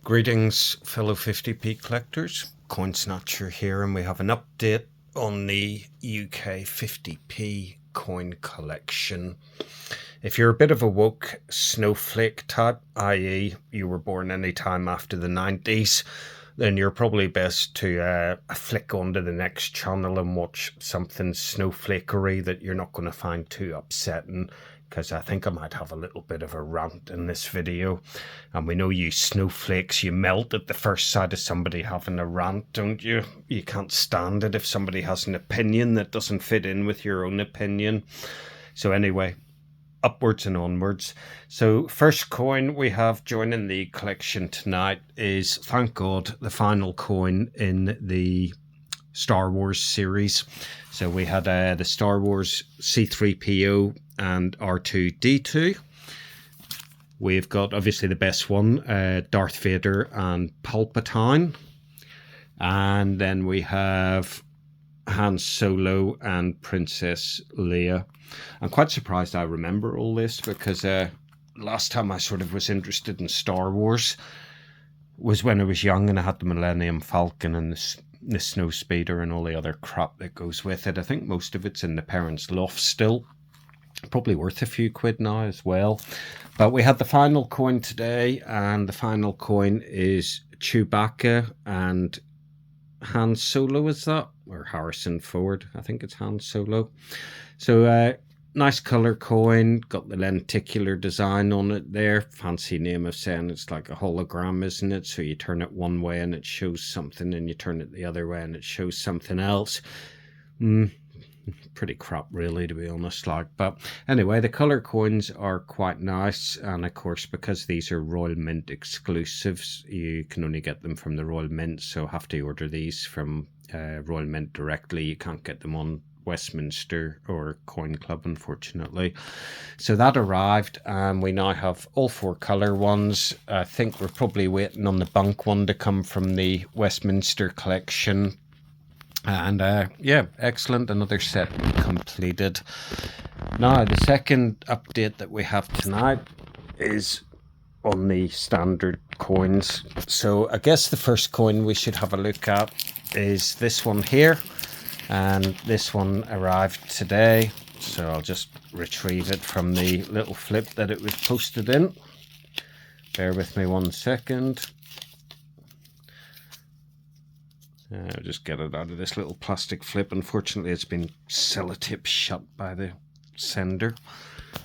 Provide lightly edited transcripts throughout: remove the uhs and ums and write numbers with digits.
Greetings, fellow 50p collectors. Coin Snatcher here, and we have an update on the UK 50p coin collection. If you're a bit of a woke snowflake type, i.e. you were born any time after the 90s, then you're probably best to flick onto the next channel and watch something snowflakery that you're not going to find too upsetting, because I think I might have a little bit of a rant in this video. And we know you snowflakes, you melt at the first sight of somebody having a rant, don't you? You can't stand it if somebody has an opinion that doesn't fit in with your own opinion. So anyway, upwards and onwards. So first coin we have joining the collection tonight is, thank God, the final coin in the Star Wars series. So we had the Star Wars C3PO and R2D2. We've got obviously the best one, Darth Vader and Palpatine. And then we have Han Solo and Princess Leia. I'm quite surprised I remember all this, because last time I sort of was interested in Star Wars was when I was young and I had the Millennium Falcon and the Snow Speeder and all the other crap that goes with it. I think most of it's in the parents' loft still. Probably worth a few quid now as well. But we had the final coin today, and the final coin is Chewbacca and Han Solo, is that? Or Harrison Ford, I think it's Han Solo. So nice colour coin, got the lenticular design on it there. Fancy name of saying it's like a hologram, isn't it? So you turn it one way and it shows something, and you turn it the other way and it shows something else. Pretty crap really, to be honest. But anyway, the colour coins are quite nice, and of course because these are Royal Mint exclusives, you can only get them from the Royal Mint, so have to order these from Royal Mint directly. You can't get them on Westminster or Coin Club, unfortunately. So that arrived, and we now have all four colour ones. I think we're probably waiting on the Bunk one to come from the Westminster collection. And yeah, excellent, another set completed. Now the second update that we have tonight is on the standard coins. So I guess the first coin we should have a look at is this one here, and this one arrived today, so I'll just retrieve it from the little flip that it was posted in. Bear with me 1 second. I'll just get it out of this little plastic flip. Unfortunately, it's been sellotape shut by the sender.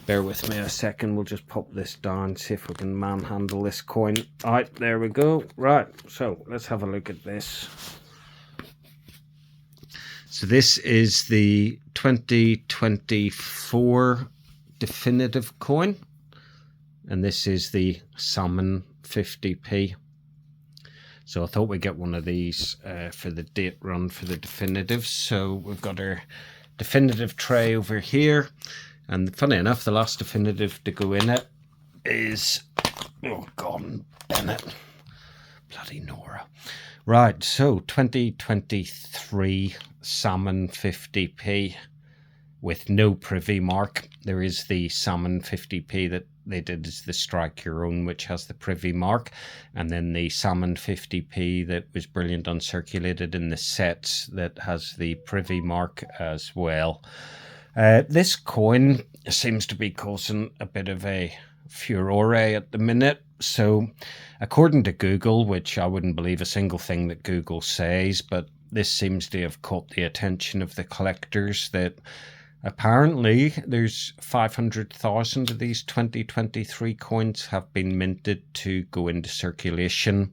Bear with me a second. We'll just pop this down, see if we can manhandle this coin. All right, there we go. Right, so let's have a look at this. So this is the 2024 definitive coin, and this is the Salmon 50p. So I thought we'd get one of these for the date run for the definitive. So we've got our definitive tray over here. And funny enough, the last definitive to go in it is, oh God, Bennett. Bloody Nora. Right, so 2023 Salmon 50p with no privy mark. There is the Salmon 50p that they did as the Strike Your Own, which has the privy mark, and then the Salmon 50p that was brilliant uncirculated in the sets that has the privy mark as well. This coin seems to be causing a bit of a furore at the minute. So according to Google, which I wouldn't believe a single thing that Google says, but this seems to have caught the attention of the collectors, that apparently there's 500,000 of these 2023 coins have been minted to go into circulation.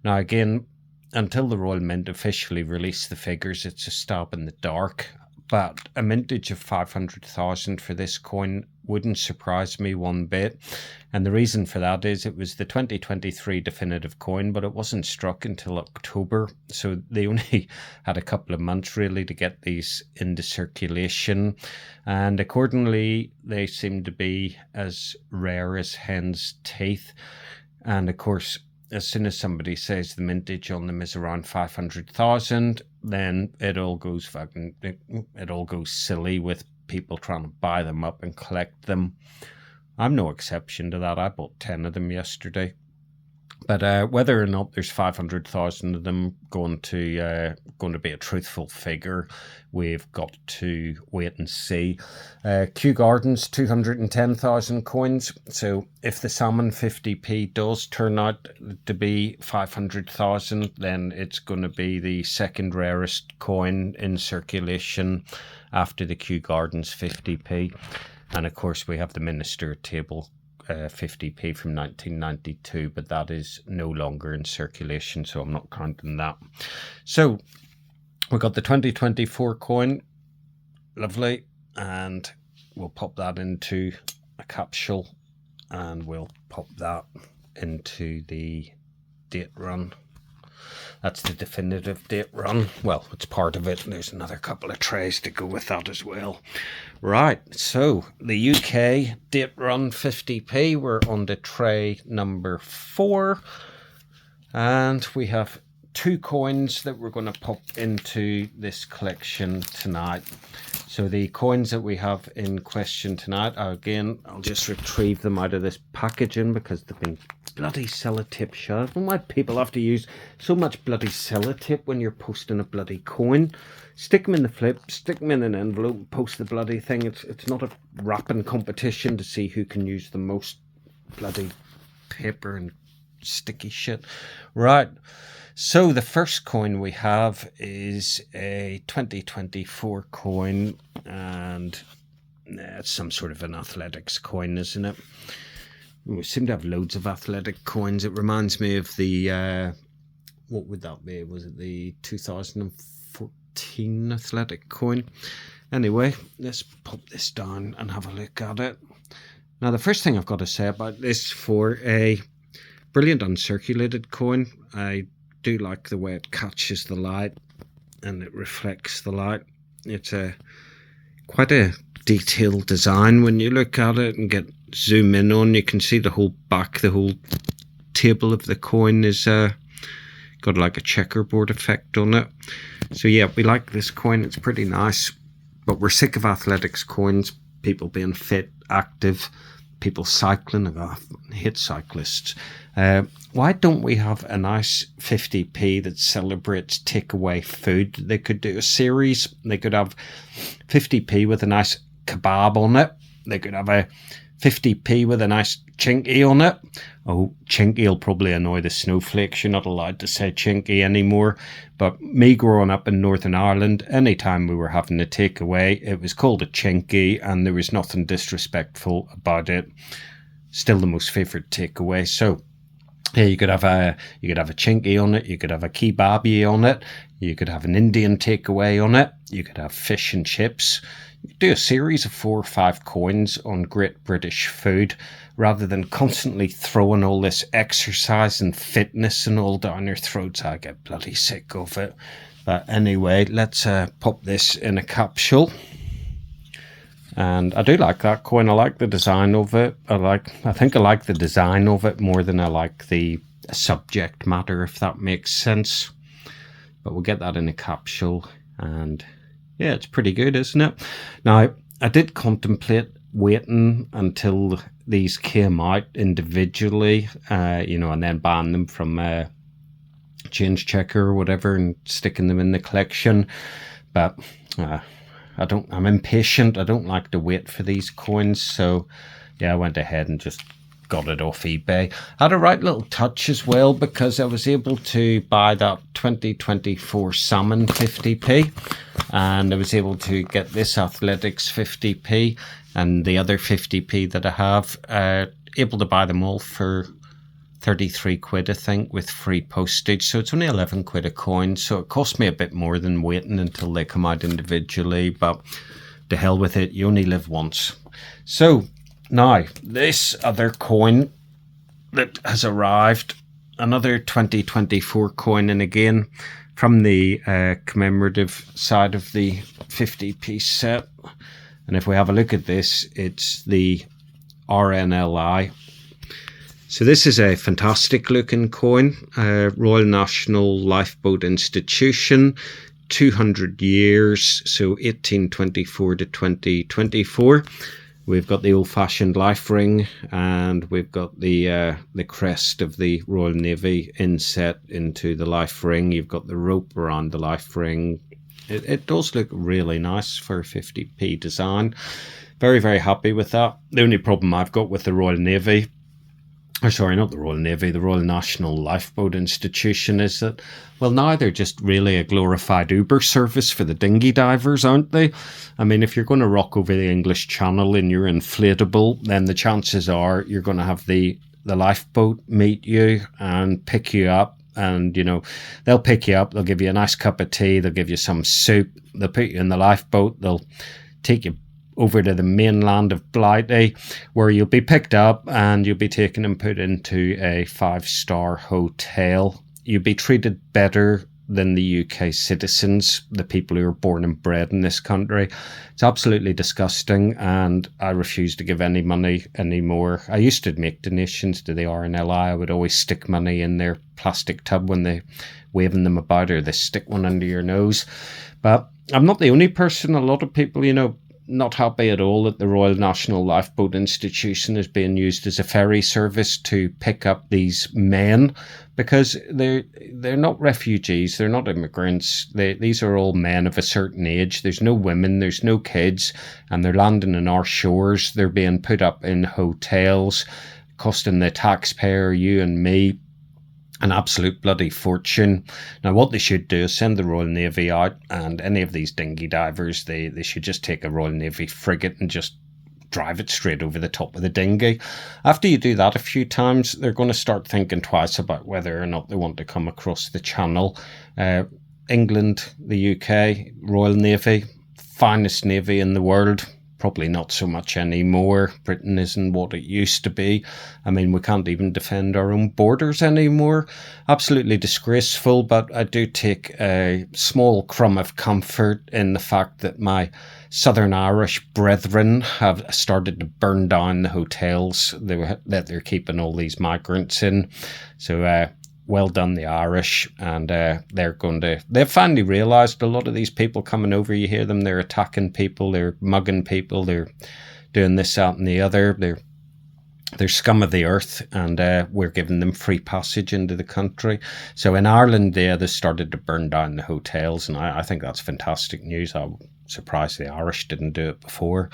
Now again, until the Royal Mint officially release the figures, it's a stab in the dark. But a mintage of 500,000 for this coin wouldn't surprise me one bit. And the reason for that is it was the 2023 definitive coin, but it wasn't struck until October. So they only had a couple of months really to get these into circulation. And accordingly, they seem to be as rare as hen's teeth. And of course, as soon as somebody says the mintage on them is around 500,000, then it all goes silly with people trying to buy them up and collect them. I'm no exception to that. I bought 10 of them yesterday. But whether or not there's 500,000 of them going to be a truthful figure, we've got to wait and see. Kew Gardens, 210,000 coins. So if the salmon 50p does turn out to be 500,000, then it's going to be the second rarest coin in circulation after the Kew Gardens 50p. And of course, we have the Minister table 50p from 1992, but that is no longer in circulation, so I'm not counting that. So we've got the 2024 coin, lovely, and we'll pop that into a capsule and we'll pop that into the date run. That's the definitive date run. Well, it's part of it. There's another couple of trays to go with that as well. Right, so the UK date run 50p, we're on the tray number 4. And we have 2 coins that we're going to pop into this collection tonight. So the coins that we have in question tonight are, again, I'll just retrieve them out of this packaging because they've been bloody sellotape shut. I don't know why people have to use so much bloody sellotape when you're posting a bloody coin. Stick them in the flip, stick them in an envelope, post the bloody thing. It's not a wrapping competition to see who can use the most bloody paper and sticky shit. Right. So the first coin we have is a 2024 coin, and it's some sort of an athletics coin, isn't it? We seem to have loads of athletic coins. It reminds me of the, what would that be? Was it the 2014 athletic coin? Anyway, let's pop this down and have a look at it. Now, the first thing I've got to say about this, for a brilliant uncirculated coin, I do like the way it catches the light and it reflects the light. It's quite a detailed design. When you look at it and zoom in on, you can see the whole back, the whole table of the coin is got like a checkerboard effect on it. So yeah, we like this coin. It's pretty nice, but we're sick of athletics coins, people being fit, active, people cycling. I hate cyclists. Why don't we have a nice 50p that celebrates takeaway food? They could do a series. They could have 50p with a nice kebab on it. They could have a 50p with a nice chinky on it. Oh, chinky will probably annoy the snowflakes. You're not allowed to say chinky anymore. But me growing up in Northern Ireland, anytime we were having a takeaway, it was called a chinky, and there was nothing disrespectful about it. Still the most favourite takeaway. So yeah, you could have a chinky on it. You could have a kebabi on it. You could have an Indian takeaway on it. You could have fish and chips. You could do a series of 4 or 5 coins on great British food, rather than constantly throwing all this exercise and fitness and all down your throats. I get bloody sick of it. But anyway, let's pop this in a capsule. And I do like that coin. I like the design of it. I think I like the design of it more than I like the subject matter, if that makes sense. But we'll get that in a capsule, and yeah, it's pretty good, isn't it? Now, I did contemplate waiting until these came out individually, and then buying them from Change Checker or whatever and sticking them in the collection. But I'm impatient. I don't like to wait for these coins. So yeah, I went ahead and just got it off eBay. I had a right little touch as well, because I was able to buy that 2024 salmon 50p, and I was able to get this athletics 50p and the other 50p that I have, able to buy them all for 33 quid, I think, with free postage. So it's only 11 quid a coin. So it cost me a bit more than waiting until they come out individually, but to hell with it. You only live once. So now this other coin that has arrived, another 2024 coin, and again from the commemorative side of the 50p set. And if we have a look at this, it's the RNLI. So this is a fantastic looking coin, Royal National Lifeboat Institution, 200 years, so 1824 to 2024. We've got the old-fashioned life ring, and we've got the crest of the Royal Navy inset into the life ring. You've got the rope around the life ring. It does look really nice for a 50p design. Very, very happy with that. The only problem I've got with the Royal Navy, or sorry, not the Royal Navy, the Royal National Lifeboat Institution, is that, well, now they're just really a glorified Uber service for the dinghy divers, aren't they? I mean, if you're going to rock over the English Channel in your inflatable, then the chances are you're going to have the lifeboat meet you and pick you up. And, you know, they'll pick you up, they'll give you a nice cup of tea, they'll give you some soup, they'll put you in the lifeboat, they'll take you over to the mainland of Blighty, where you'll be picked up and you'll be taken and put into a 5-star hotel. You'll be treated better than the UK citizens, the people who are born and bred in this country. It's absolutely disgusting, and I refuse to give any money anymore. I used to make donations to the RNLI. I would always stick money in their plastic tub when they waving them about, or they stick one under your nose. But I'm not the only person. A lot of people, you know, not happy at all that the Royal National Lifeboat Institution is being used as a ferry service to pick up these men, because they're not refugees, they're not immigrants. These are all men of a certain age. There's no women, there's no kids, and they're landing on our shores. They're being put up in hotels, costing the taxpayer, you and me, an absolute bloody fortune. Now, what they should do is send the Royal Navy out, and any of these dinghy divers, they should just take a Royal Navy frigate and just drive it straight over the top of the dinghy. After you do that a few times, they're going to start thinking twice about whether or not they want to come across the channel. England, the UK, Royal Navy, finest navy in the world. Probably not so much anymore. Britain isn't what it used to be. I mean, we can't even defend our own borders anymore. Absolutely disgraceful, but I do take a small crumb of comfort in the fact that my Southern Irish brethren have started to burn down the hotels that they're keeping all these migrants in. So, well done, the Irish, and they've finally realised a lot of these people coming over, you hear them, they're attacking people, they're mugging people, they're doing this, that and the other, they're scum of the earth, and we're giving them free passage into the country. So in Ireland, they started to burn down the hotels, and I think that's fantastic news. I'm surprised the Irish didn't do it before.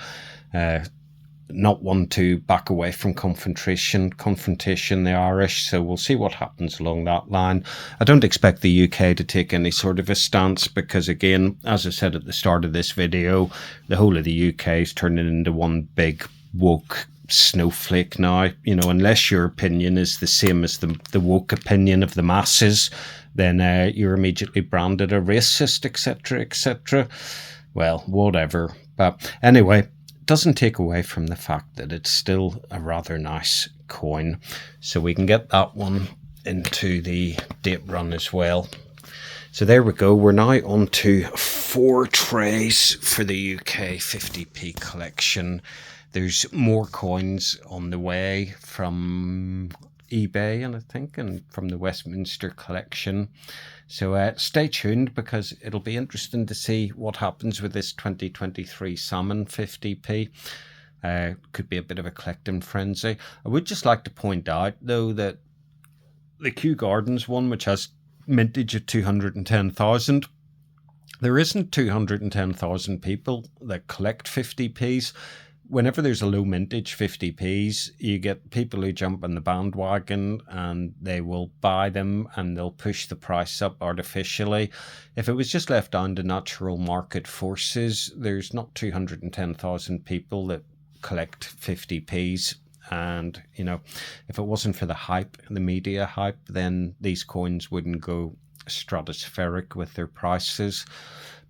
Not one to back away from confrontation, the Irish, so we'll see what happens along that line. I don't expect the UK to take any sort of a stance, because again, as I said at the start of this video, the whole of the UK is turning into one big woke snowflake now. You know, unless your opinion is the same as the woke opinion of the masses, then you're immediately branded a racist, etc., etc. Well, whatever. But anyway, doesn't take away from the fact that it's still a rather nice coin. So we can get that one into the date run as well. So there we go. We're now on to 4 trays for the UK 50p collection. There's more coins on the way from eBay, and I think, and from the Westminster collection. So stay tuned, because it'll be interesting to see what happens with this 2023 salmon 50p. Could be a bit of a collecting frenzy. I would just like to point out, though, that the Kew Gardens one, which has mintage of 210,000, there isn't 210,000 people that collect 50p's. Whenever there's a low mintage 50p's, you get people who jump on the bandwagon and they will buy them and they'll push the price up artificially. If it was just left down to natural market forces, there's not 210,000 people that collect 50p's. And, you know, if it wasn't for the hype, the media hype, then these coins wouldn't go stratospheric with their prices.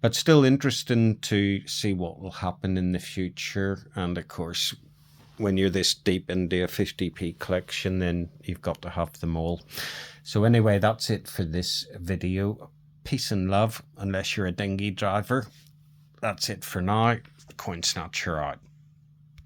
But still interesting to see what will happen in the future. And of course, when you're this deep into a 50p collection, then you've got to have them all. So anyway, that's it for this video. Peace and love, unless you're a dinghy driver. That's it for now. Coin Snatcher out.